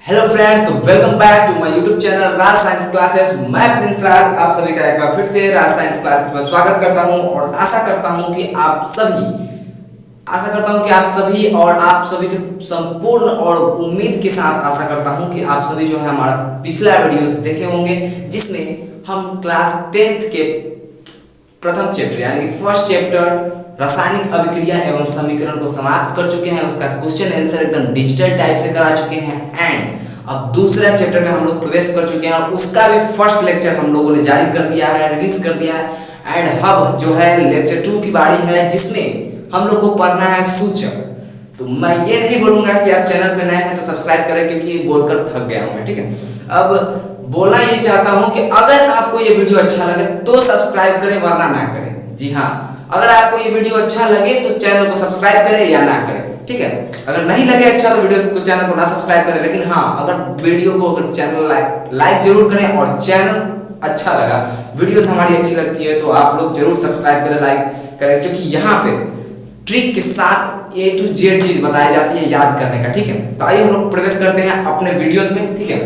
Hello friends, तो welcome back to my YouTube channel Raj science classes. मैं प्रिंस राज आप सभी का एक बार फिर से राज साइंस क्लासेस में स्वागत करता हूं और आशा करता हूं कि आप सभी और आप सभी से संपूर्ण और उम्मीद के साथ आशा करता हूं कि आप सभी जो है हमारा पिछला वीडियोस देखे होंगे, जिसमें हम क्लास 10th के प्रथम चैप्टर यानी कि फर्स्ट चैप्टर रासायनिक अभिक्रिया एवं समीकरण को समाप्त कर चुके हैं। उसका क्वेश्चन आंसर एकदम डिजिटल टाइप से करा चुके हैं एंड अब दूसरा चैप्टर में हम लोग प्रवेश कर चुके हैं और उसका भी फर्स्ट लेक्चर हम लोगों ने जारी कर दिया है, रिलीज कर दिया है। एंड अब जो है लेक्चर 2 की बारी है, जिसमें हम लोग को पढ़ना है सूचक। तो मैं ये नहीं बोलूंगा कि आप चैनल पे नए हैं तो सब्सक्राइब करें, क्योंकि बोलकर थक गया हूं मैं। ठीक है, अब बोलना ये चाहता हूं कि अगर आपको ये वीडियो अच्छा लगे तो सब्सक्राइब करें, वरना ना करें। जी हाँ, अगर आपको ये वीडियो अच्छा लगे तो चैनल को सब्सक्राइब करें या ना करें। ठीक है, अगर नहीं लगे अच्छा तो वीडियो को चैनल को ना सब्सक्राइब करें, लेकिन हाँ, अगर वीडियो को अगर चैनल लाइक जरूर करें और चैनल अच्छा लगा, वीडियोस हमारी अच्छी लगती है तो आप लोग जरूर सब्सक्राइब करें, लाइक करें, क्योंकि यहाँ पे ट्रिक के साथ A to Z चीज बताई जाती है याद करने का। ठीक है, तो आइए हम लोग प्रवेश करते हैं अपने वीडियोस में। ठीक है,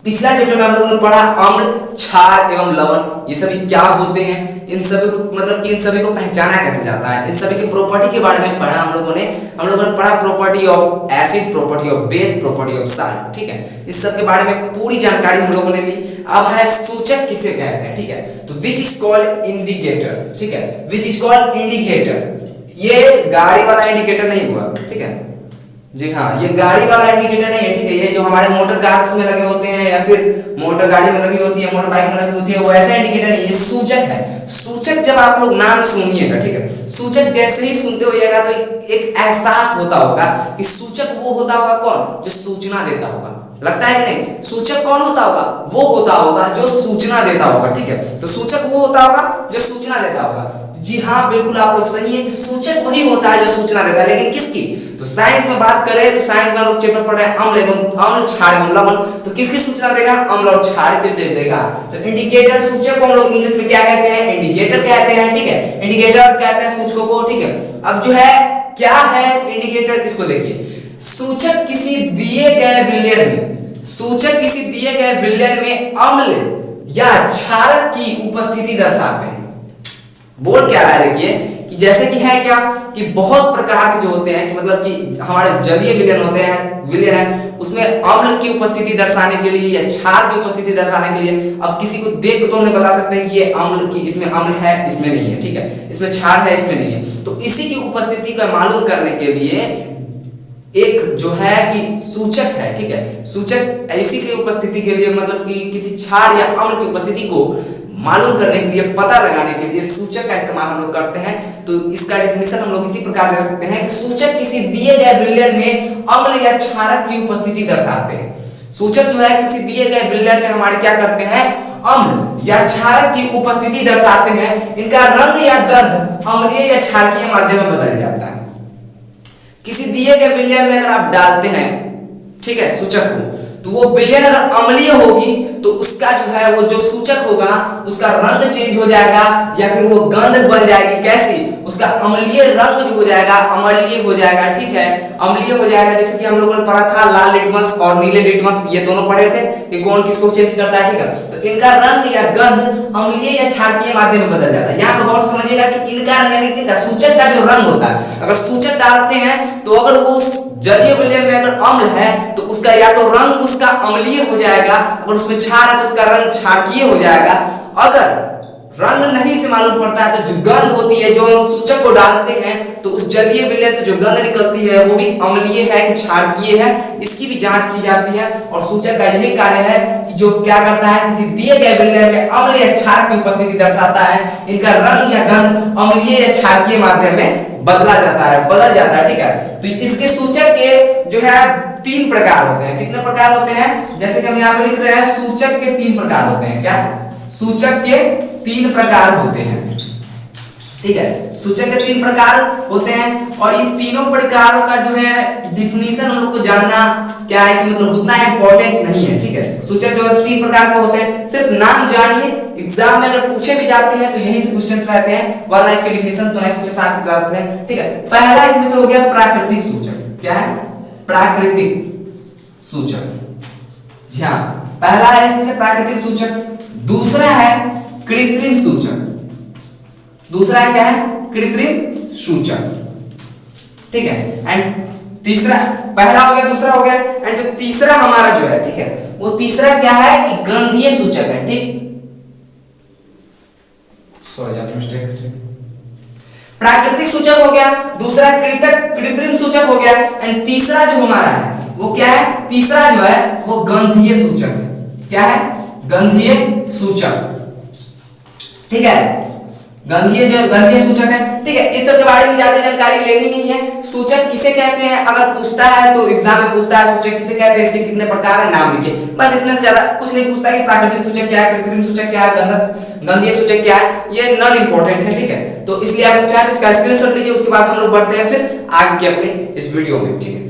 पिछला चैप्टर में हम लोगों ने पढ़ा अम्ल, क्षार एवं लवण, ये सभी क्या होते हैं, इन सभी को मतलब कि इन सभी को पहचाना कैसे जाता है, इन सभी की प्रॉपर्टी के बारे में पढ़ा हम लोगों ने पढ़ा property of acid, property of base, property of salt. ठीक है, इस सब के बारे में पूरी जानकारी हम लोगों ने ली। अब है सूचक किसे कहते हैं। ठीक है, तो विच इज कॉल्ड इंडिकेटर्स। ठीक है, विच इज कॉल्ड इंडिकेटर्स। ये गाड़ी वाला इंडिकेटर नहीं हुआ। ठीक है, जी हाँ, ये गाड़ी वाला इंडिकेटर नहीं है। ठीक है, ये जो हमारे मोटर कार्स में लगे होते हैं या फिर मोटर गाड़ी में लगी होती है, मोटर बाइक में लगी होती है, वो ऐसा इंडिकेटर नहीं, ये सूचक है। सूचक जब आप लोग नाम सुनिएगा, ठीक है, सूचक जैसे ही सुनते होइएगा तो एक एहसास होता होगा कि सूचक वो होता होगा कौन, जो सूचना देता होगा। लगता है कि नहीं? सूचक कौन होता होगा? वो होता होगा जो सूचना देता होगा। ठीक है, तो सूचक वो होता होगा जो सूचना देता होगा। जी हाँ, बिल्कुल आप लोग सही है कि सूचक वही होता है जो सूचना देता है, लेकिन किसकी? तो साइंस में बात करें तो साइंस में हम लोग चैप्टर पढ़ रहे हैं अम्ल, क्षार एवं लवण। तो किसकी सूचना देगा? अम्ल और क्षार के दे देगा। तो इंडिकेटर सूचक को हम लोग इंग्लिश में क्या कहते हैं? इंडिकेटर कहते हैं। ठीक है, इंडिकेटर्स कहते हैं सूचकों को। ठीक है, अब जो है क्या है इंडिकेटर, इसको देखिए। सूचक किसी दिए गए विलयन में अम्ल या क्षारक की उपस्थिति दर्शाते हैं। बोल क्या रहा है देखिए, कि जैसे कि है क्या कि बहुत प्रकार के जो होते हैं कि मतलब कि हमारे जलीय विलयन है, उसमें अम्ल की उपस्थिति दर्शाने के लिए या क्षार की उपस्थिति दर्शाने के लिए अब किसी को देख के तो हम बता सकते हैं कि ये अम्ल की, इसमें अम्ल है, इसमें नहीं है। ठीक है, इसमें क्षार है, इसमें नहीं है। तो इसी की उपस्थिति को मालूम करने के लिए एक जो है कि सूचक है। ठीक है, सूचक इसी की उपस्थिति के लिए मतलब कि किसी क्षार या अम्ल की उपस्थिति को मालूम करने के लिए, पता लगाने के लिए सूचक का इस्तेमाल हम लोग करते हैं। तो इसका डेफिनेशन हम लोग इसी प्रकार दे सकते हैं कि सूचक किसी दिए गए विलयन में अम्ल या क्षारक की उपस्थिति दर्शाते हैं। सूचक जो है किसी दिए गए विलयन में हमारे क्या करते हैं? अम्ल या क्षारक की उपस्थिति दर्शाते हैं। इनका रंग या गंध अम्लीय या क्षारकीय माध्यम में बदल जाता है। किसी दिए गए विलयन में अगर आप डालते हैं, ठीक है, सूचक को, तो वो विलयन अगर अम्लीय होगी तो उसका जो है वो जो सूचक होगा उसका रंग चेंज हो जाएगा या फिर वो गंध बन जाएगी। कैसी? उसका अम्लीय रंग जो हो जाएगा अम्लीय हो जाएगा। ठीक है, अम्लीय हो जाएगा। जैसे कि हम लोगों ने पढ़ा था लाल लिटमस और नीले लिटमस, ये दोनों पढ़े थे कि कौन किसको चेंज करता है। ठीक है, तो इनका रंग या गंध अम्लीय या क्षारकीय माध्यम में बदल जाता है। यहाँ पर गौर समझिएगा कि इनका यानी कि सूचक का जो रंग होता है, अगर सूचक डालते हैं तो अगर वो जलीय विलयन में अगर अम्ल है तो उसका या तो रंग उसका अम्लीय हो जाएगा, अगर उसमें क्षार है तो उसका रंग क्षारकीय हो जाएगा। अगर रंग नहीं से मालूम पड़ता है तो जो गंध होती है, जो हम सूचक को डालते हैं तो उस जलीय विलयन से जो गंध निकलती है वो भी अम्लीय है कि क्षारकीय है, इसकी भी जांच की जाती है। और सूचक का यही कार्य है कि जो क्या करता है, किसी दिए गए विलयन में अम्ल या क्षार की उपस्थिति दर्शाता है। इनका रंग या गंध अम्लीय या क्षारकीय माध्यम में बदल जाता है। ठीक है, तो इसके सूचक के जो है 3 प्रकार होते हैं। कितने प्रकार होते हैं? जैसे कि हम यहाँ पे लिख रहे हैं सूचक के 3 प्रकार होते हैं। क्या? सूचक के 3 प्रकार होते हैं। ठीक है, सूचक के 3 प्रकार होते हैं और ये तीनों प्रकारों का जो है डिफिनीशन हम लोग को जानना क्या है कि मतलब उतना इंपॉर्टेंट नहीं है। ठीक है, सूचक जो है 3 प्रकार के होते हैं, सिर्फ नाम जानिए। एग्जाम में अगर पूछे भी जाते हैं तो यही से क्वेश्चंस रहते हैं, वरना इसके डिफिनीशन तो नहीं पूछे जाते हैं। ठीक है, पहला इसमें से हो गया प्राकृतिक सूचक। क्या है? प्राकृतिक सूचक। हाँ, पहला है इसमें से प्राकृतिक सूचक, दूसरा है कृत्रिम सूचक। दूसरा है क्या है? कृत्रिम सूचक। ठीक है। एंड तीसरा, पहला हो गया, दूसरा हो गया, एंड जो तीसरा हमारा जो है, ठीक है, वो तीसरा क्या है कि गंधीय सूचक है। ठीक, सॉरी मिस्टेक। प्राकृतिक सूचक हो गया, दूसरा कृत्रिम सूचक हो गया, एंड तीसरा जो हमारा है वो क्या है? तीसरा जो है वो गंधीय सूचक है। क्या है? गंधीय सूचक। ठीक है, गंधीय सूचक है। ठीक है, इस सब के बारे में ज्यादा जानकारी लेनी नहीं है। सूचक किसे कहते हैं अगर पूछता है तो एग्जाम में पूछता है, सूचक किसे कहते हैं, इसके कितने प्रकार है, नाम लिखिए, बस इतने से ज्यादा कुछ नहीं पूछता कि प्राकृतिक सूचक क्या है, कृत्रिम सूचक क्या है, गंधीय सूचक क्या है, ये नॉन इंपॉर्टेंट है। ठीक है, तो इसलिए आप लोग चाहे तो इसका स्क्रीनशॉट लीजिए, उसके बाद हम लोग बढ़ते हैं फिर आगे के अपने इस वीडियो में। ठीक है,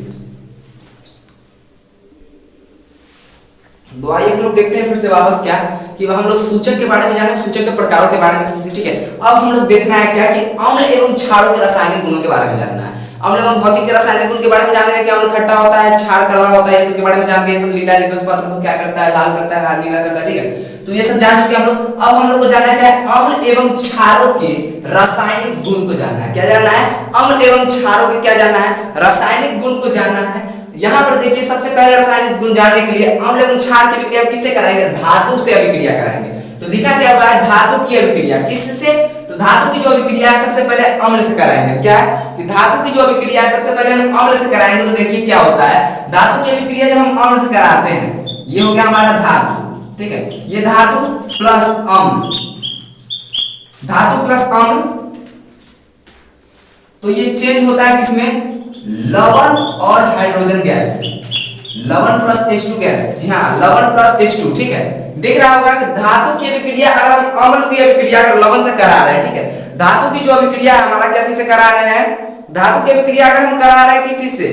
तो आइए हम लोग देखते हैं फिर से वापस क्या कि हम लोग सूचक के बारे में जाने, सूचक के प्रकारों के बारे में समझे। ठीक है, अब हम लोग देखना है क्या कि अम्ल एवं क्षारों के रासायनिक गुणों के बारे में जानना है। अम्ल एवं भौतिक के रासायनिक गुण के बारे में जानना है कि अम्ल खट्टा होता है, क्षार कड़वा होता है, ये सब के बारे में जान के, ये सब लीला लिटमस पत्र को क्या करता है, लाल करता है, नीला करता है। ठीक है, तो ये सब जान चुके हम लोग। अब हम लोग को जानना है अम्ल एवं क्षारों के रासायनिक गुण को जानना है। क्या जानना है? अम्ल एवं क्षारों के क्या जानना है? रासायनिक गुण को जानना है। यहाँ पर देखिए, सबसे पहले रासायनिक गुण जानने के लिए अम्ल एवं क्षार की अभिक्रिया किससे कराएंगे? धातु से अभिक्रिया कराएंगे। तो लिखा क्या हुआ है? धातु की अभिक्रिया। किससे? तो धातु की जो अभिक्रिया है सबसे पहले अम्ल से कराएंगे। क्या है कि धातु की जो अभिक्रिया है सबसे पहले हम अम्ल से कराएंगे। तो देखिए क्या होता है, धातु की अभिक्रिया जब हम अम्ल से कराते हैं, ये हो गया हमारा धातु। ठीक है, ये धातु प्लस अम्ल, धातु प्लस अम्ल, तो ये चेंज होता है किसमें? लवण और हाइड्रोजन गैस में। लवण प्लस H2 गैस। जी हाँ, लवण प्लस H2। ठीक है, देख रहा होगा कि धातु की अभिक्रिया अगर हम अम्ल की अभिक्रिया अगर लवण से करा रहे हैं, ठीक है, धातु की जो अभिक्रिया है हमारा क्या चीज से करा रहे हैं? धातु की अभिक्रिया अगर हम करा रहे हैं किस चीज से?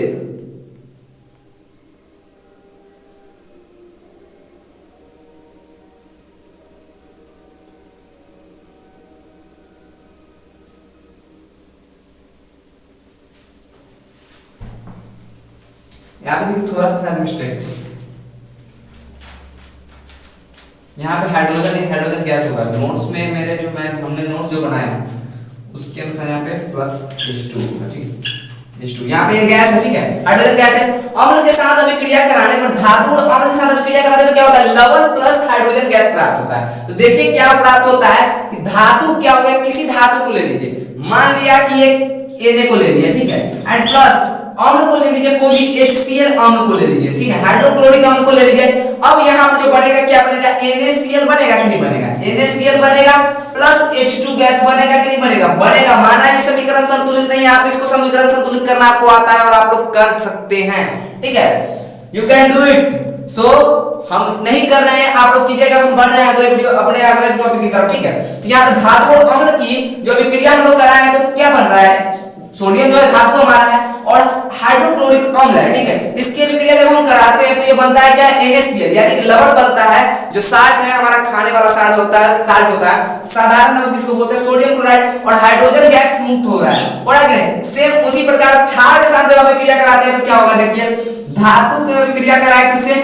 यहाँ पे देखिए थोड़ा सा मिस्टेक, यहाँ पे हाइड्रोजन गैस होगा। नोट्स में मेरे जो हमने नोट्स जो बनाया उसके अनुसार यहाँ पे प्लस H2 होगा। ठीक, H2 यहाँ पे ये गैस है। ठीक है, हाइड्रोजन गैस है। अम्ल के साथ अभिक्रिया कराने पर, धातु और अम्ल के साथ अभिक्रिया कराते तो क्या होता है? लवण प्लस हाइड्रोजन गैस प्राप्त होता है। तो देखिए क्या प्राप्त होता है कि धातु क्या हो गया, किसी धातु को ले लीजिए, मान लिया कि एक Na को ले लिया। ठीक है, एंड प्लस अम्ल को ले लीजिए, कोई भी HCl अम्ल को ले लीजिए। ठीक है, हाइड्रोक्लोरिक अम्ल को ले लीजिए। अब यहाँ पर जो बनेगा क्या बनेगा? NaCl बनेगा कि नहीं बनेगा? NaCl बनेगा प्लस H2 गैस बनेगा कि नहीं बनेगा? बनेगा। माना ये समीकरण संतुलित नहीं है, आप इसको समीकरण संतुलित करना आपको आता है और आप लोग कर सकते हैं। ठीक है, यू कैन डू इट। सो हम नहीं कर रहे हैं, आप लोग कीजिएगा, हम बढ़ रहे हैं अगले वीडियो अपने अगले टॉपिक की तरफ। ठीक है, तो यहाँ पे धातु और अम्ल की जो अभिक्रिया हम लोग कर रहे हैं तो क्या बन रहा है? सोडियम जो है धातु हमारा है और हाइड्रोक्लोरिक अम्ल है। ठीक है, इसकी अभिक्रिया जब हम कराते हैं तो ये बनता है क्या? NaCl, यानी कि लवण बनता है, जो साल्ट है हमारा खाने वाला साल्ट होता है, साधारण नमक जिसको बोलते हैं सोडियम क्लोराइड, और हाइड्रोजन गैस मुक्त हो रहा है। और आगे सेम उसी प्रकार क्षार के साथ जब अभिक्रिया कराते हैं तो क्या होगा? देखिए, धातु की अभिक्रिया कराए किससे?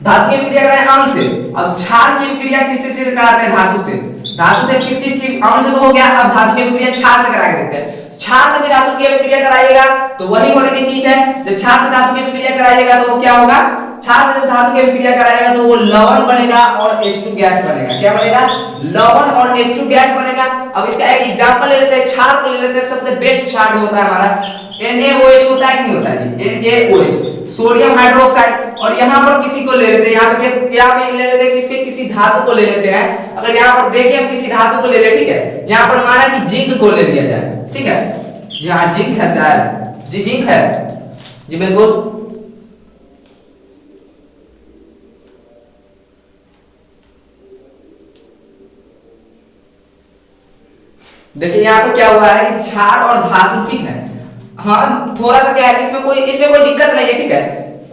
धातु की अभिक्रिया कराए अम्ल से। अब क्षार की अभिक्रिया किससे कराते हैं? धातु से। धातु से किस चीज की? अम्ल से तो हो गया, अब धातु की अभिक्रिया क्षार से करा के देखते हैं। क्षार से भी धातु की अभिक्रिया कराइएगा तो वही होने की चीज है। जब क्षार से धातु की अभिक्रिया कराइएगा तो वो क्या होगा? क्षार से जब धातु की अभिक्रिया कराइएगा तो वो लवण बनेगा और H2 गैस बनेगा। क्या बनेगा? लवण और H2 गैस बनेगा। अब इसका एक एग्जांपल ले लेते हैं, क्षार को ले लेते हैं। सबसे बेस्ट क्षार जो होता है हमारा NaOH होता है कि नहीं होता है जी? NaOH, sodium hydroxide. और यहाँ पर किसी को ले लेते हैं, यहाँ पे ले लेते हैं किसके? किसी धातु को ले लेते हैं। अगर यहाँ पर देखें हम किसी धातु को ले ले, ठीक है, यहाँ पर माना कि जिंक को ले लिया जाए। ठीक है, यहाँ जिंक है शायद जी, जिंक है जी, बिल्कुल। देखिए यहाँ पे क्या हुआ है कि क्षार और धातु, ठीक है, हाँ थोड़ा सा क्या है कि इसमें कोई दिक्कत नहीं है। ठीक है,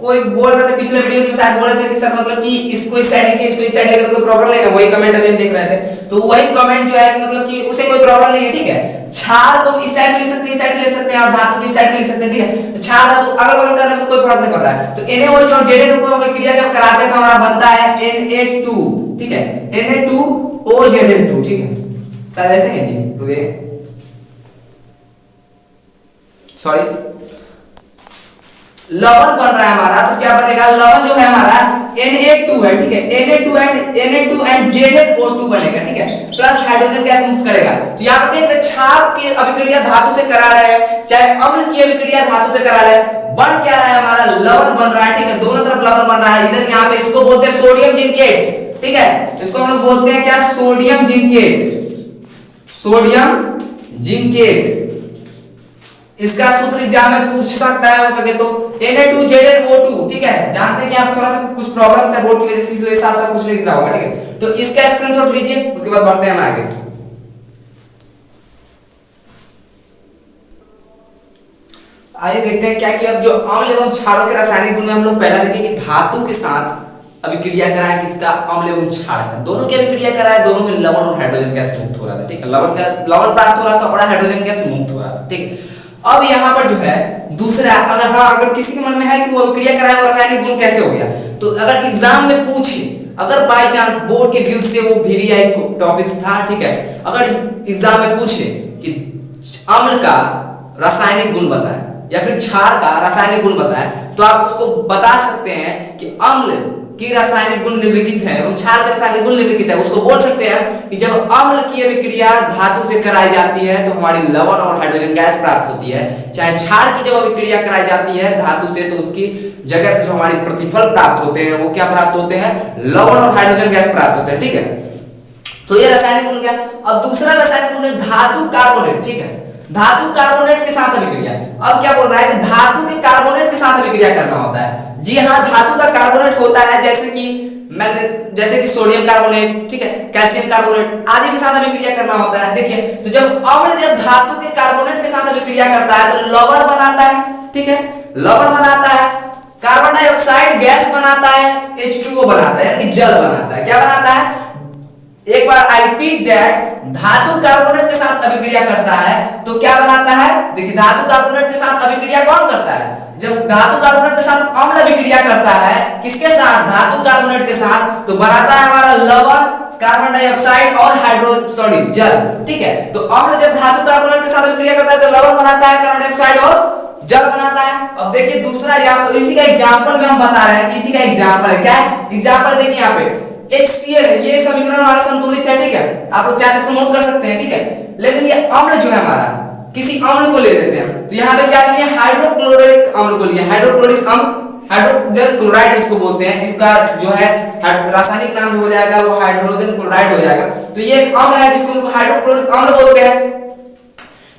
कोई बोल रहे थे पिछले वीडियोस में, शायद बोल रहे थे कि सर मतलब कि इसको इस साइड लिखिए, इसको इस साइड लिखिए तो कोई प्रॉब्लम नहीं है। वही कमेंट अभी हम देख रहे थे, तो वही कमेंट जो है मतलब कि उसे कोई प्रॉब्लम नहीं है। ठीक है, क्षार को इस साइड में लिख सकते हैं, इस साइड में लिख सकते हैं, और धातु को इस साइड में लिख सकते हैं, ठीक है। तो क्षार धातु अगल बगल करने से कोई फर्क नहीं पड़ रहा है। तो NaOH और Zn को हम क्रिया जब कराते हैं तो हमारा बनता है Na2, ठीक है, Na2OZn2, ठीक है। शायद ऐसे है जी, रुकिए, सॉरी, लवण बन रहा है हमारा, तो क्या बनेगा, लवण जो है हमारा Na2 है, ठीक है, Na2 एंड ZnO2 बनेगा, ठीक है, प्लस हाइड्रोजन गैस मुक्त करेगा। तो यहाँ पर देख रहे क्षार की अभिक्रिया धातु से करा रहे हैं, चाहे अम्ल की अभिक्रिया धातु से करा रहे हैं, बन क्या रहा है हमारा, लवण बन रहा है, ठीक है, दोनों तरफ लवण बन रहा है। इधर यहाँ पे इसको बोलते हैं सोडियम जिंकेट, ठीक है, इसको हम लोग बोलते हैं क्या, सोडियम जिंकेट, सोडियम जिंकेट। इसका सूत्र एग्जाम में पूछ सकता है, हो सके तो Na2ZnO2, ठीक है। जानते हैं कि आप थोड़ा सा कुछ प्रॉब्लम है बोर्ड की वजह से, इसलिए हिसाब से कुछ नहीं दिख रहा होगा, ठीक है। तो इसका स्क्रीनशॉट लीजिए, उसके बाद बढ़ते हैं हम आगे। आइए देखते हैं क्या कि अब जो अम्ल एवं क्षारों के रासायनिक गुण में हम लोग पहला देखें कि धातु के साथ अभिक्रिया करा है किसका, अम्ल एवं क्षार का, दोनों की अभिक्रिया करा है, दोनों में लवण और हाइड्रोजन गैस मुक्त हो रहा था, ठीक है, लवण प्राप्त हो रहा था और हाइड्रोजन गैस मुक्त हो रहा था, ठीक है। अब यहाँ पर जो है दूसरा, अगर किसी के मन में है कि वो अभिक्रिया कराया और रासायनिक गुण कैसे हो गया, तो अगर एग्जाम में पूछे, अगर बाय चांस बोर्ड के व्यू से वो VVI टॉपिक्स था, ठीक है, अगर एग्जाम में पूछे कि अम्ल का रासायनिक गुण बताएं या फिर क्षार का रासायनिक गुण बताएं, तो आप उसको बता सकते हैं कि अम्ल की रासायनिक गुण निम्नलिखित है और क्षार का रासायनिक गुण निम्नलिखित है। उसको बोल सकते हैं कि जब अम्ल की अभिक्रिया धातु से कराई जाती है तो हमारी लवण और हाइड्रोजन गैस प्राप्त होती है, चाहे क्षार की जब अभिक्रिया कराई जाती है धातु से तो उसकी जगह पर जो हमारी प्रतिफल प्राप्त होते हैं वो क्या प्राप्त होते हैं, लवण और हाइड्रोजन गैस प्राप्त होते हैं, ठीक है। तो ये रासायनिक गुण गया। अब दूसरा रासायनिक गुण है धातु कार्बोनेट, ठीक है, धातु कार्बोनेट के साथ अभिक्रिया। अब क्या बोल रहा है कि धातु के कार्बोनेट के साथ अभिक्रिया करना होता है। जी हाँ, धातु का कार्बोनेट होता है जैसे कि सोडियम कार्बोनेट, ठीक है, कैल्शियम कार्बोनेट आदि के साथ अभिक्रिया करना होता है। देखिए, तो जब अम्ल जब धातु के कार्बोनेट के साथ अभिक्रिया करता है तो लवण बनाता है, ठीक है, लवण बनाता है, कार्बन डाइऑक्साइड गैस बनाता है, H2O बनाता है, यानी जल बनाता है। क्या बनाता है, एक बार आई रिपीट दैट, धातु कार्बोनेट के साथ अभिक्रिया करता है तो क्या बनाता है, देखिए धातु कार्बोनेट के साथ अभिक्रिया कौन करता है, जब धातु कार्बोनेट के साथ अम्ल अभिक्रिया करता है, किसके साथ, धातु कार्बोनेट के साथ, तो बनाता है हमारा लवण, कार्बन डाइऑक्साइड और जल, ठीक है। तो अम्ल जब धातु कार्बोनेट के साथ अभिक्रिया करता है तो लवण बनाता है, कार्बन डाइऑक्साइड और जल बनाता है। अब देखिए दूसरा एग्जांपल, इसी का एग्जांपल में हम बता रहे हैं कि इसी का एग्जांपल है, क्या है एग्जांपल, देखिए यहाँ पे HCl है, ये समीकरण हमारा संतुलित है, ठीक है, आप लोग चाहे इसको नोट कर सकते हैं, ठीक है। लेकिन ये अम्ल जो है हमारा, किसी अम्ल को ले लेते हैं, तो यहाँ पे क्या लिए, हाइड्रोक्लोरिक अम्ल को लिए, हाइड्रोक्लोरिक अम्ल, हाइड्रोजन क्लोराइड इसको बोलते हैं, इसका जो है रासायनिक नाम जो हो जाएगा वो हाइड्रोजन क्लोराइड हो जाएगा। तो ये एक अम्ल है जिसको हाइड्रोक्लोरिक अम्ल बोलते हैं।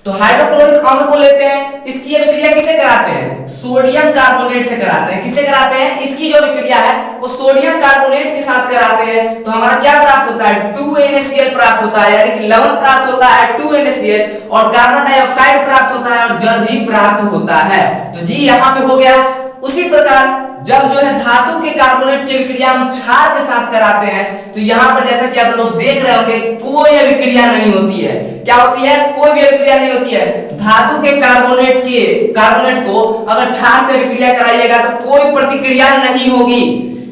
तो हाइड्रोक्लोरिक अम्ल को लेते हैं, इसकी अभिक्रिया किसे कराते हैं, सोडियम कार्बोनेट से कराते हैं। किसे कराते हैं, इसकी जो अभिक्रिया है वो सोडियम कार्बोनेट के साथ कराते हैं, तो हमारा क्या प्राप्त होता है, 2NaCl प्राप्त होता है, यानी कि लवण प्राप्त होता है 2NaCl, और कार्बन डाइऑक्साइड प्राप्त होता है और जल भी प्राप्त होता है। तो जी यहाँ पे हो गया। उसी प्रकार जब जो है धातु के कार्बोनेट की अभिक्रिया हम क्षार के साथ कराते हैं तो यहाँ पर जैसा कि आप लोग देख रहे होंगे कोई अभिक्रिया नहीं होती है। क्या होती है, कोई भी अभिक्रिया नहीं होती है। धातु के कार्बोनेट को अगर क्षार से अभिक्रिया कराइएगा तो कोई प्रतिक्रिया नहीं होगी।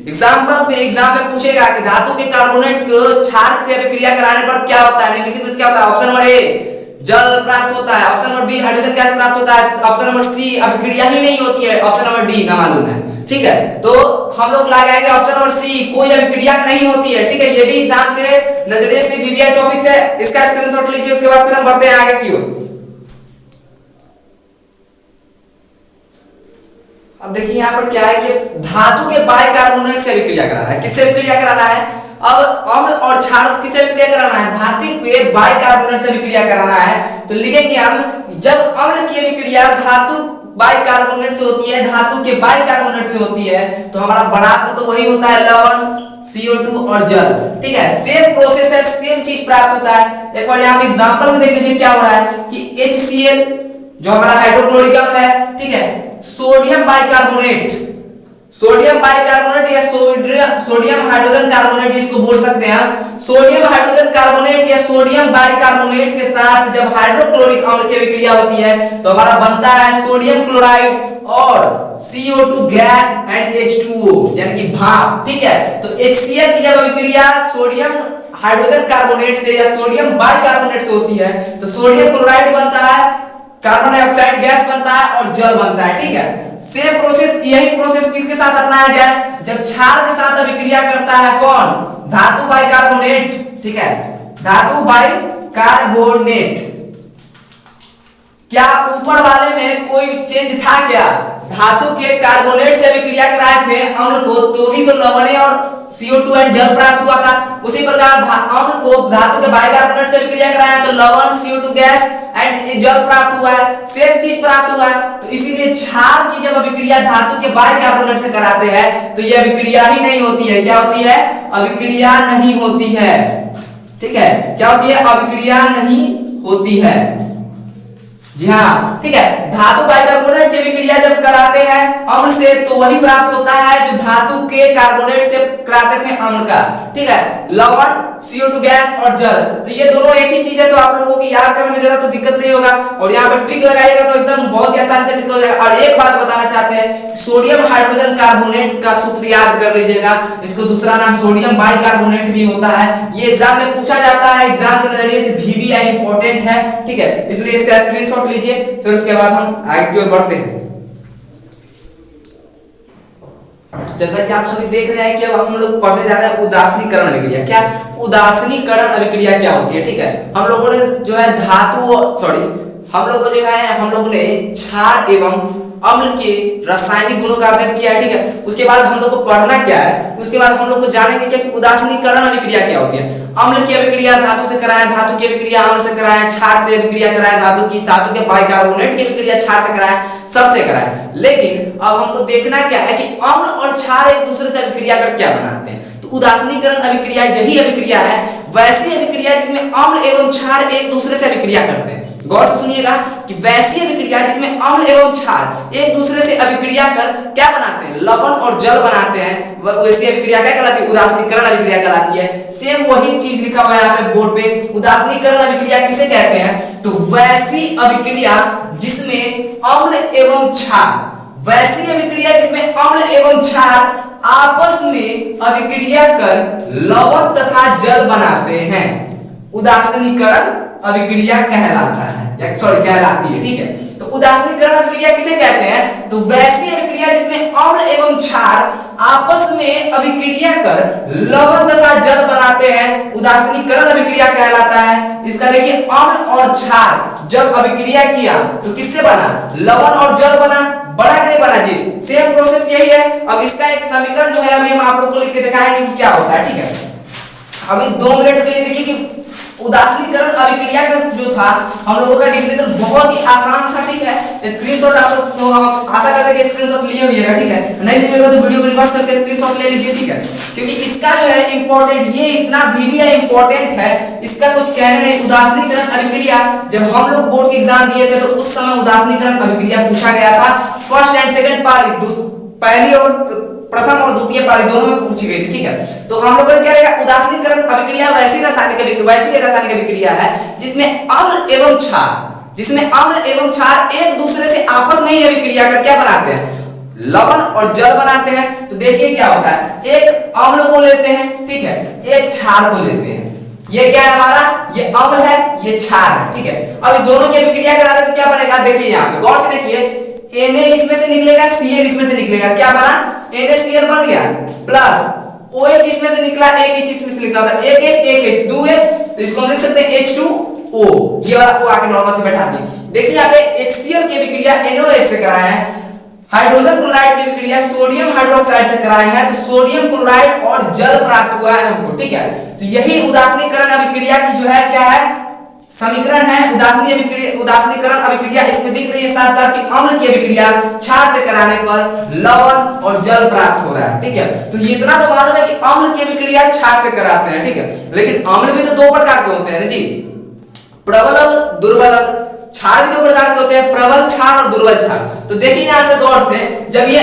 एग्जाम पे पूछेगा कि धातु के कार्बोनेट को क्षार से अभिक्रिया कराने पर क्या होता है, निम्नलिखित में क्या होता है। ऑप्शन नंबर ए जल प्राप्त होता है, option number B hydrogen gas प्राप्त होता है, ऑप्शन नंबर सी अभिक्रिया ही नहीं होती है, ऑप्शन नंबर डी ना मालूम है। ठीक है, तो हम लोग लगाएंगे ऑप्शन नंबर सी, कोई अभिक्रिया नहीं होती है। ठीक है, ये भी एग्जाम के नजरिए से वीवीआई टॉपिक्स है, इसका स्क्रीनशॉट लीजिए। उसके बाद फिर हम बढ़ते हैं आगे की ओर। अब देखिए यहाँ पर क्या है कि धातु के बाइकार्बोनेट से अभिक्रिया कराना है। किससे अभिक्रिया कराना है, अब अम्ल और क्षार को किससे अभिक्रिया कराना है, धातु के बाइकार्बोनेट से अभिक्रिया कराना है। तो लिखेंगे हम, जब अम्ल की अभिक्रिया धातु बाइकार्बोनेट से होती है, धातु के बाइकार्बोनेट से होती है, तो हमारा बनाता तो वही होता है लवण, CO2 और जल। ठीक है, सेम प्रोसेस है, सेम चीज प्राप्त होता है। एक बार यहाँ पे एग्जांपल में देख लीजिए क्या हो रहा है कि HCl जो हमारा हाइड्रोक्लोरिक अम्ल है, ठीक है, सोडियम सोडियम बाइकार्बोनेट या सोडियम हाइड्रोजन कार्बोनेट इसको बोल सकते हैं हम। सोडियम हाइड्रोजन कार्बोनेट या सोडियम बाइकार्बोनेट के साथ जब हाइड्रोक्लोरिक अम्ल की अभिक्रिया होती है तो हमारा बनता है सोडियम क्लोराइड और CO2 गैस एंड H2O यानी कि भाप, ठीक है। तो HCl की जब अभिक्रिया सोडियम हाइड्रोजन कार्बोनेट से या सोडियम बाइकार्बोनेट से होती है तो सोडियम क्लोराइड बनता है, कार्बन डाइऑक्साइड गैस बनता है और जल बनता है, ठीक है। सेम प्रोसेस, यही प्रोसेस किसके साथ अपनाया जाए, जब क्षार के साथ अभिक्रिया करता है कौन, धातु बाइकार्बोनेट, ठीक है, धातु बाइकार्बोनेट। क्या ऊपर वाले में कोई चेंज था क्या, धातु के कार्बोनेट से अभिक्रिया कराए थे अम्ल को तो भी तो लवण और CO2 एंड जल प्राप्त हुआ था। उसी प्रकार अम्ल को धातु के बाइकार्बोनेट से अभिक्रिया कराया तो लवण, CO2 गैस एंड जल प्राप्त हुआ है, सेम चीज प्राप्त हुआ है। तो इसीलिए क्षार की जब अभिक्रिया धातु के बाइकार्बोनेट से कराते हैं तो यह अभिक्रिया ही नहीं होती है, क्या होती है, अभिक्रिया नहीं होती है, ठीक है, क्या होती है, अभिक्रिया नहीं होती है। जी हाँ, ठीक है। धातु बाइकार्बोनेट की अभिक्रिया जब कराते हैं अम्ल से तो वही प्राप्त होता है जो धातु के कार्बोनेट से कराते थे अम्ल का, ठीक है, लवण, CO2 गैस और जल। तो ये दोनों एक ही चीज है, तो आप लोगों की याद करने में जरा तो दिक्कत नहीं होगा और यहाँ पर ट्रिक लगाइएगा तो एकदम बहुत ही आसानी से ट्रिक हो जाएगा। और एक बात बताना चाहते हैं, सोडियम हाइड्रोजन कार्बोनेट का सूत्र याद कर लीजिएगा, इसको दूसरा नाम सोडियम बाइकार्बोनेट भी होता है। ये एग्जाम में पूछा जाता है, एग्जाम के नजरिए से VVI इंपॉर्टेंट है, ठीक है, इसलिए इसका स्क्रीनशॉट लीजिए। फिर उसके बाद हम आगे की ओर बढ़ते हैं। जैसा कि आप सभी देख रहे हैं कि अब हम लोग पढ़ने जा रहे हैं उदासीनीकरण अभिक्रिया। क्या उदासीनीकरण अभिक्रिया क्या होती है, ठीक है। हम लोगों ने जो है हम लोगों ने क्षार एवं अम्ल के रासायनिक गुणों का अध्ययन किया है, ठीक है। उसके बाद हम लोग को पढ़ना क्या है, उसके बाद हम लोग को जानेंगे कि उदासीनीकरण अभिक्रिया क्या होती है। अम्ल की अभिक्रिया धातु से कराएं, धातु की अभिक्रिया अम्ल से कराएं, क्षार से अभिक्रिया कराएं, धातु के बाइकार्बोनेट की अभिक्रिया क्षार से कराएं, सबसे कराएं। लेकिन अब हमको देखना क्या है कि अम्ल और क्षार एक दूसरे से अभिक्रिया कर क्या बनाते हैं। तो उदासीनीकरण अभिक्रिया यही अभिक्रिया है, वैसी अभिक्रिया जिसमें अम्ल एवं क्षार एक दूसरे से अभिक्रिया करते हैं। गौर से सुनिएगा कि वैसी अभिक्रिया जिसमें अम्ल एवं क्षार एक दूसरे से अभिक्रिया कर क्या बनाते हैं, लवण और जल बनाते हैं, वैसी अभिक्रिया क्या कहलाती है, उदासीनीकरण अभिक्रिया कहलाती है। सेम वही चीज लिखा हुआ है यहाँ पे बोर्ड पे, उदासीनीकरण अभिक्रिया किसे कहते हैं, तो वैसी अभिक्रिया जिसमें अम्ल एवं क्षार, वैसी अभिक्रिया जिसमें अम्ल एवं क्षार आपस में अभिक्रिया कर लवण तथा जल बनाते हैं, उदासीनीकरण अभिक्रिया कहलाता है, कहलाती है, ठीक है। तो उदासीनीकरण अभिक्रिया किसे कहते हैं, तो वैसी अभिक्रिया जिसमें अम्ल एवं क्षार आपस में अभिक्रिया कर लवण तथा जल बनाते हैं, उदासीनीकरण अभिक्रिया कहलाता है। इसका देखिए, अम्ल और क्षार जब अभिक्रिया किया तो किससे बना, लवण और जल बना, बड़ा कि नहीं बना जी, सेम प्रोसेस यही है। अब इसका एक समीकरण जो है अभी हम आप लोग को लिख के दिखाएंगे कि क्या होता है, ठीक है। अभी 2 मिनट के लिए देखिए कि उदासीनीकरण अभिक्रिया का जो था हम लोगों का डेफिनेशन बहुत ही आसान था, ठीक है। स्क्रीनशॉट आप लोग आशा करते हैं कि स्क्रीनशॉट लिए होइएगा, ठीक है, नहीं लीजिएगा तो वीडियो को रिवर्स करके स्क्रीनशॉट ले लीजिए, ठीक है, क्योंकि इसका जो है इंपॉर्टेंट, ये इतना VVI इंपॉर्टेंट है, इसका कुछ कहने नहीं। उदासीनीकरण अभिक्रिया जब हम लोग बोर्ड के एग्जाम दिए थे तो उस समय उदासीनीकरण अभिक्रिया पूछा गया था, फर्स्ट एंड सेकंड पारी, पहली और प्रथम और द्वितीय पारी दोनों में पूछी गई थी, ठीक है। तो हम लोगों ने क्या रहेगा, उदासीनीकरण अभिक्रिया वैसी रासायनिक अभिक्रिया है जिसमें अम्ल एवं क्षार एक दूसरे से आपस में ही अभिक्रिया कर क्या बनाते हैं, लवण और जल बनाते हैं। तो देखिए क्या होता है, एक अम्ल को लेते हैं, ठीक है, एक क्षार को लेते हैं, ये क्या है हमारा, ये अम्ल है, ये क्षार है, ठीक है। अब इस दोनों की अभिक्रिया कराते तो क्या बनेगा, देखिए यहाँ पे गौर से देखिए, Na इसमें से निकलेगा, Cl इसमें से निकलेगा, क्या बना, NaCl बन गया, प्लस OH इसमें से निकला, एक H इसमें से निकला था, एक H 2H, तो इसको हम लिख सकते हैं H2O, ये वाला O आके नॉर्मल से बैठा दी। देखिए यहाँ पे HCl की अभिक्रिया NOH से कराए हैं, हाइड्रोजन क्लोराइड की अभिक्रिया सोडियम हाइड्रोक्साइड से कराए हैं, तो सोडियम क्लोराइड और जल प्राप्त हुआ है हमको, ठीक है। तो यही उदासीनीकरण अभिक्रिया की जो है क्या है, समीकरण है। उदासीनीकरण अभिक्रिया इसमें दिख रही है साथ साथ कि अम्ल की अभिक्रिया क्षार से कराने पर लवण और जल प्राप्त हो रहा है, ठीक है। तो ये इतना तो मालूम है कि अम्ल की अभिक्रिया क्षार से कराते हैं, ठीक है। लेकिन अम्ल भी तो 2 प्रकार के होते हैं ना जी, प्रबल अम्ल, दुर्बल अम्ल। क्षार भी 2 प्रकार के होते हैं, प्रबल क्षार और दुर्बल क्षार। तो देखिए यहां से गौर से, जब ये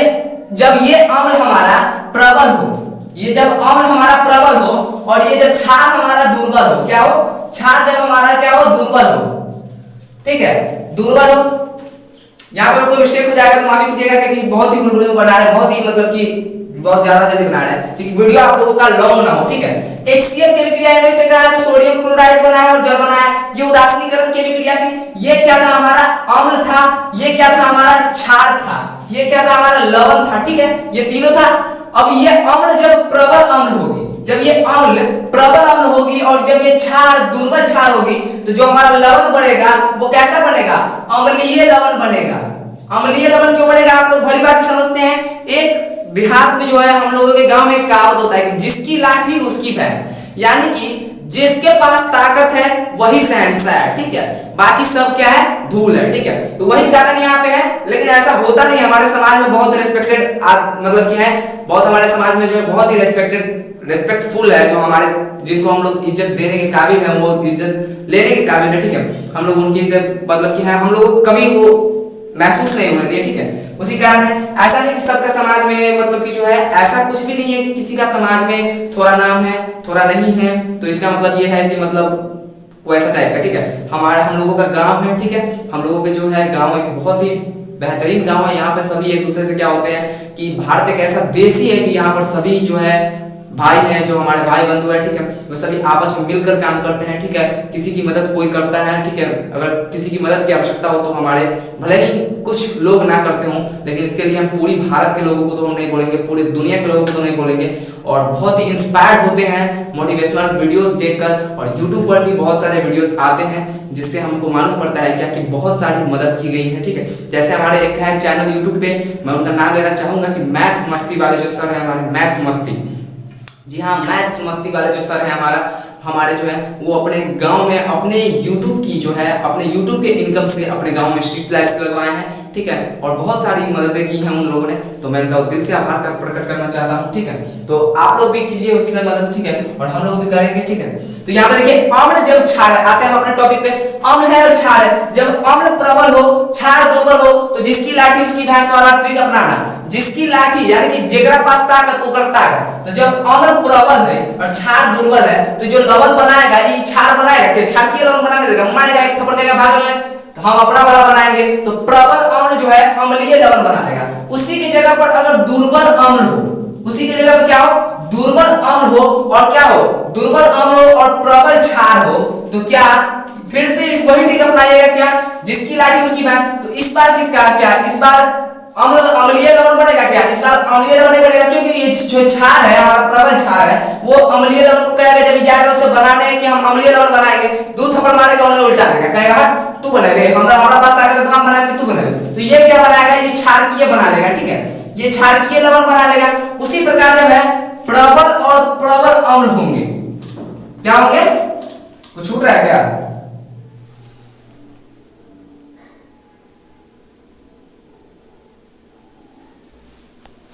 जब ये अम्ल हमारा प्रबल हो, ये जब अम्ल हमारा प्रबल हो और ये जब क्षार हमारा दुर्बल हो, क्या हो, क्षार जब हमारा क्या हो, दुर्बल हो, ठीक है, दुर्बल हो। यहाँ पर कोई मिस्टेक हो जाएगा तो माफी कीजिएगा कि बहुत ही गुलगुले में बना रहे, बहुत ही मतलब कि बहुत ज्यादा जल्दी बना रहे हैं, ठीक, वीडियो आप लोगों का लॉन्ग ना हो, ठीक है। HCl की अभिक्रिया इन्होंने से कहा है, सोडियम क्लोराइड बना है और जल बना है, ये उदासीनीकरण की अभिक्रिया थी। ये क्या था, हमारा अम्ल था, ये क्या था, हमारा क्षार था, ये क्या था, हमारा लवण था, ठीक है, ये तीनों था। अब ये अम्ल जब प्रबल अम्ल होगी, जब ये अम्ल प्रबल अम्ल होगी और जब ये क्षार दुर्बल क्षार होगी, तो जो हमारा लवण बनेगा वो कैसा बनेगा, अम्लीय लवण बनेगा। अम्लीय लवण क्यों बनेगा, आप लोग भली बात समझते हैं। एक देहात में जो है, हम लोगों के गांव में एक कहावत होता है कि जिसकी लाठी उसकी भैंस, यानी कि जिसके पास ताकत है वही शहंशाह है, ठीक है, बाकी सब क्या है, धूल है, ठीक है। तो वही कारण यहाँ पे है, लेकिन ऐसा होता नहीं। हमारे समाज में बहुत रिस्पेक्टेड मतलब क्या है, बहुत हमारे समाज में जो है बहुत ही रिस्पेक्टफुल है, जो हमारे जिनको हम लोग इज्जत देने के काबिल है, वो इज्जत लेने के काबिल है, ठीक है। हम लोग उनकी इज्जत मतलब क्या है, हम लोग कभी वो महसूस नहीं होने दिए, ठीक है। उसी कारण है, ऐसा नहीं कि सबका समाज में मतलब कि जो है, ऐसा कुछ भी नहीं है कि किसी का समाज में थोड़ा नाम है थोड़ा नहीं है, तो इसका मतलब ये है कि मतलब वो ऐसा टाइप का, ठीक है। हम लोगों का गांव है, ठीक है, हम लोगों के जो है गांव एक बहुत ही बेहतरीन गांव है। यहाँ पे सभी एक दूसरे से क्या होते हैं कि भारत एक ऐसा देश ही है कि यहाँ पर सभी जो है भाई हैं, जो हमारे भाई बंधु है, ठीक है, वो सभी आपस में मिलकर काम करते हैं, ठीक है। किसी की मदद कोई करता है, ठीक है, अगर किसी की मदद की आवश्यकता हो तो हमारे भले ही कुछ लोग ना करते हों, लेकिन इसके लिए हम पूरी भारत के लोगों को तो हम नहीं बोलेंगे, पूरी दुनिया के लोगों को तो नहीं बोलेंगे, और बहुत ही इंस्पायर्ड होते हैं मोटिवेशनल वीडियोस देखकर। और यूट्यूब पर भी बहुत सारे वीडियोस आते हैं जिससे हमको मालूम पड़ता है क्या कि बहुत सारी मदद की गई है, ठीक है। जैसे हमारे एक है चैनल यूट्यूब पे, मैं उनका नाम लेना चाहूंगा कि मैथ मस्ती वाले जो सर है हमारे, मैथ मस्ती, जी हाँ, मैथ्स मस्ती वाले जो सर है हमारे जो है, वो अपने गांव में अपने YouTube की जो है, अपने YouTube के इनकम से अपने गांव में स्ट्रीट लाइट्स लगवाए हैं, ठीक है, और बहुत सारी मददें की हैं उन लोगों ने, तो मैं उनका दिल से आभार प्रकट करना चाहता हूँ, ठीक है। तो आप लोग भी कीजिए उससे मदद, ठीक है, और हम लोग भी करेंगे, ठीक है। तो यहाँ पे देखिए, अम्ल जब क्षार है, आते हैं हम अपने टॉपिक पे, अम्ल है और क्षार है। जब अम्ल प्रबल हो क्षार दुर्बल हो, तो जिसकी लाठी उसकी भैंस वाला ट्रिक अपनाना। जिसकी लाठी यानी कि जेकरा पास ताकत ओकर ताकत, तो जब अम्ल प्रबल है और क्षार दुर्बल है, तो जो लवण बनाएगा ये क्षार बनाएगा, कि क्षार की लवण बनाने देगा, मारेगा एक थप्पड़ देगा भाग ले, तो हम अपना वाला बनाएंगे, तो प्रबल अम्ल जो है अम्लीय लवण बना देगा। उसी की जगह पर अगर दुर्बल अम्ल हो, उसी की जगह पर क्या हो, दुर्बल अम्ल हो और क्या हो, दुर्बल अम्ल हो और प्रबल क्षार हो, तो क्या फिर से इस वही ट्रिक अपनाइएगा, क्या, जिसकी लाठी उसकी भैंस। तो इस बार किसका क्या, इस बार अम्लीय लवण बनेगा, क्या, इस बार अम्लीय लवण बनेगा, क्योंकि ये जो क्षार है हमारा प्रबल क्षार है, वो अम्लीय लवण को कहेगा, जब जाएगा उससे बनाने कि हम अम्लीय लवण बनाएंगे, दो थप्पड़ मारेगा उन्हें उल्टा देगा, कहेगा हट तू बनाएगा, हमारा पास ताकत है तो हम बनाएंगे तू बनाएगा। तो ये क्या बनाएगा, ये क्षारकीय बना लेगा, ठीक है, ये क्षारकीय लवण बना लेगा। उसी प्रकार जब है प्रबल और प्रबल अम्ल होंगे, क्या होंगे, कुछ छूट रहा है क्या,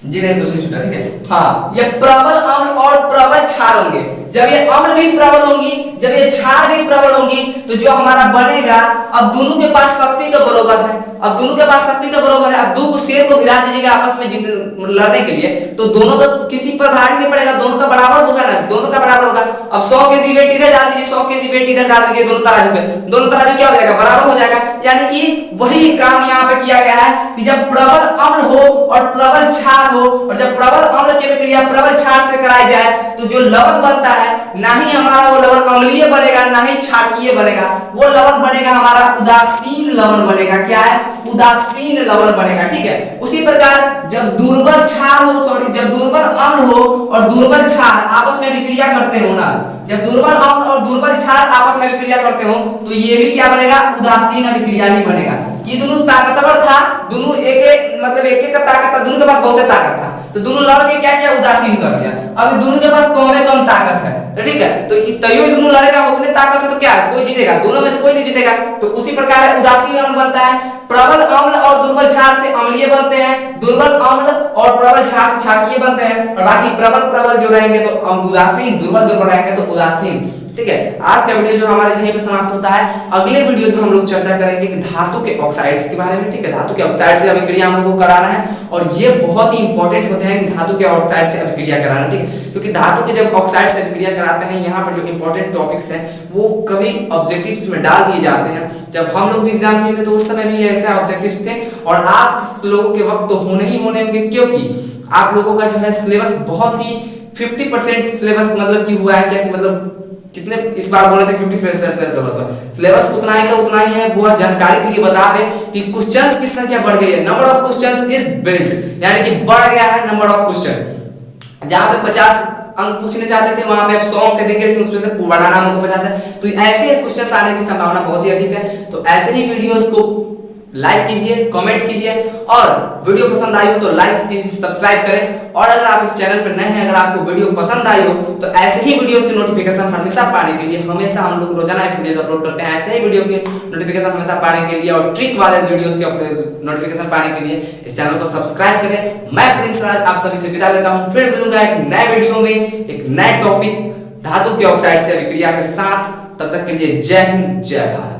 जी नहीं, कुछ नहीं छूटा, ठीक है। हाँ, ये प्रबल अम्ल और प्रबल क्षार होंगे। जब ये अम्ल भी प्रबल होंगी, जब ये क्षार भी प्रबल होंगी, तो जो हमारा बनेगा, अब दोनों के पास शक्ति तो बरोबर है, अब दोनों के पास शक्ति तो बरोबर है। अब दो को शेर को भिड़ा दीजिएगा आपस में जीत लड़ने के लिए, तो दोनों तो किसी पर भारी नहीं पड़ेगा, दोनों का बराबर होगा ना, दोनों का बराबर होगा। अब 100 केजी वेट इधर डाल दीजिए, 100 केजी वेट इधर डाल दीजिए, दोनों तराजू पे, दोनों तराजू क्या हो जाएगा, बराबर हो जाएगा। यानी कि वही काम यहाँ पे किया गया है कि जब प्रबल अम्ल हो और प्रबल क्षार हो, और जब प्रबल अम्ल की प्रक्रिया प्रबल क्षार से कराई जाए, तो जो लवण बनता है, ना ही हमारा वो लवण अम्लीय बनेगा, ना ही क्षारकीय बनेगा, वो लवण बनेगा हमारा उदासीन लवण बनेगा। क्या है, उदासीन लवण बनेगा, ठीक है। उसी प्रकार जब दुर्बल क्षार हो, सॉरी, जब दुर्बल अम्ल हो और दुर्बल क्षार आपस में विक्रिया करते हो ना, जब दुर्बल अम्ल और दुर्बल क्षार आपस में विक्रिया करते हो, तो ये भी क्या बनेगा, उदासीन अभिक्रिया ही बनेगा। ये दोनों ताकतवर था, दोनों एक मतलब एक का ताकत था, दोनों के पास बहुत ताकत था, तो दोनों लड़ के क्या किया, उदासीन कर दिया। अब दोनों के पास कम ताकत है, तो ठीक है, तो तैयो दोनों लड़ेगा उतने ताकत से, तो क्या कोई जीतेगा, दोनों में से कोई नहीं जीतेगा। तो उसी प्रकार उदासीन अम्ल बनता है, प्रबल अम्ल और दुर्बल क्षार से अम्लीय बनते हैं, दुर्बल अम्ल और प्रबल क्षार से क्षारकीय बनते हैं, और बाकी प्रबल जो रहेंगे तो उदासीन, दुर्बल रहेंगे तो उदासीन। ठीक है, आज का वीडियो जो हमारा यहीं पे समाप्त होता है। अगले वीडियो में हम लोग चर्चा करेंगे कि धातु के ऑक्साइड्स के बारे में। ठीक है, धातु के ऑक्साइड से अभिक्रिया हम लोग को कराना है और ये बहुत ही इंपॉर्टेंट होते हैं कि धातु के ऑक्साइड से अभिक्रिया कराना। ठीक है, क्योंकि धातु के जब ऑक्साइड से अभिक्रिया कराते हैं, यहाँ पर जो इंपॉर्टेंट टॉपिक्स हैं वो कभी ऑब्जेक्टिव्स में डाल दिए जाते हैं। जब हम लोग भी एग्जाम दिए थे तो उस समय भी ऐसे ऑब्जेक्टिव्स थे और आप लोगों के वक्त तो होने ही होने होंगे, क्योंकि आप लोगों का जो है सिलेबस बहुत ही 50% सिलेबस मतलब कि हुआ है क्या कि मतलब जितने इस बार बोले थे 50% सिलेबस उतना ही का उतना ही है। वो जानकारी के लिए बता दें कि क्वेश्चंस की संख्या बढ़ गई है, number of questions is built, यानी कि बढ़ गया है नंबर ऑफ क्वेश्चन। जहां पे 50 अंक पूछने चाहते थे वहां पे आप 100 अंक देंगे, लेकिन उसमें से बढ़ाना हम लोग को 50 है। तो ऐसे क्वेश्चंस आने की संभावना बहुत ही अधिक है। तो ऐसे ही वीडियोस को लाइक कीजिए, कमेंट कीजिए और वीडियो पसंद आई हो तो लाइक कीजिए, सब्सक्राइब करें। और अगर आप इस चैनल पर नए हैं, अगर आपको वीडियो पसंद आई हो तो ऐसे ही वीडियोस के नोटिफिकेशन हमेशा पाने के लिए हमेशा हम लोग रोजाना एक वीडियो अपलोड करते हैं। ऐसे ही वीडियो के नोटिफिकेशन हमेशा पाने के लिए और ट्रिक वाले वीडियोस के नोटिफिकेशन पाने के लिए इस चैनल को सब्सक्राइब करें। मैं प्रिंस राज आप सभी से विदा लेता हूं, फिर मिलूंगा एक नए वीडियो में एक नए टॉपिक धातु के ऑक्साइड से अभिक्रिया के साथ। तब तक के लिए जय हिंद, जय भारत।